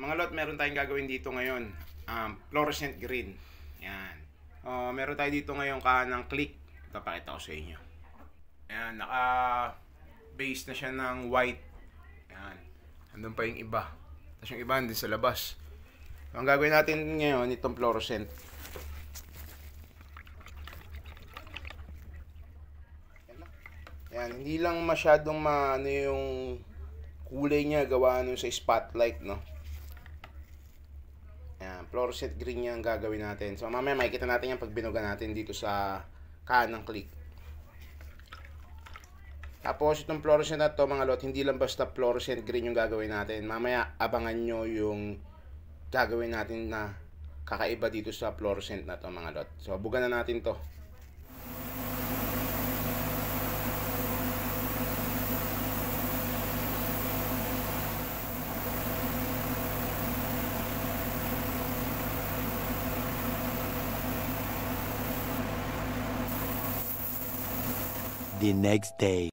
Mga lot, meron tayong gagawin dito ngayon. Fluorescent green. Yan. Meron tayo dito ngayon ng click. Ito, pakita ko sa inyo. Yan, naka-base na siya ng white. Yan. Andun pa yung iba. Tapos yung iba din sa labas. So, ang gagawin natin ngayon, itong fluorescent. Yan, hindi lang masyadong ano yung kulay niya gawa sa spotlight, no? Yan, fluorescent green yung gagawin natin. So mamaya makikita natin yan pag binuga natin dito sa kanang click. Tapos itong fluorescent na to mga lot, hindi lang basta fluorescent green yung gagawin natin. Mamaya abangan nyo yung gagawin natin na kakaiba dito sa fluorescent na to mga lot. So buga na natin to. The next day.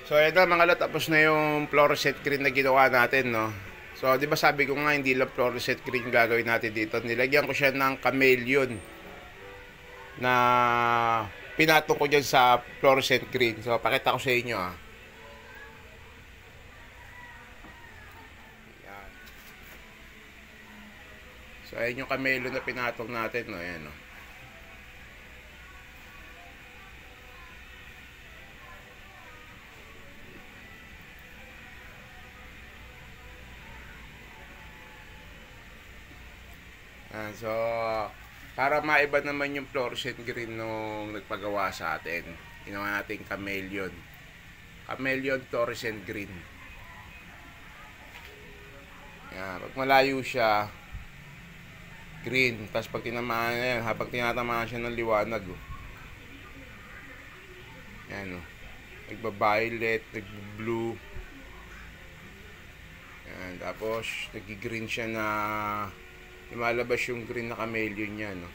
So ito mga lot, tapos na yung fluorescent green na ginawa natin, no? So di ba sabi ko nga hindi lang fluorescent green gagawin natin dito. Nilagyan ko siya ng chameleon na pinatong ko dyan sa fluorescent green. So pakita ko sa inyo Yan. So ayun yung chameleon na pinatong natin, no? Ayan, no? So, para maiba naman yung fluorescent green nung nagpagawa sa atin, ginawa natin chameleon. Chameleon fluorescent green. Yan, pag malayo siya, green. Tapos pag tinamaan yan, habang tinatamaan siya ng liwanag, yan, nagba-violet, nagba-blue. Yan, tapos nag-green siya na lumalabas yung green na chameleon niya, no?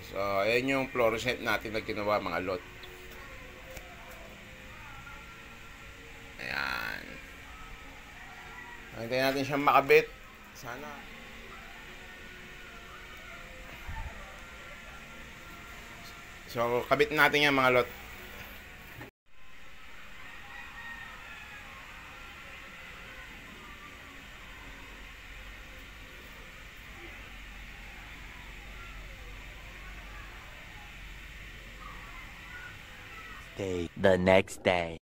So, ayan yung fluorescent natin na ginawa mga lot. Ayan. Hintayin natin siyang makabit. Sana. So, kabit natin yan mga lot. The next day.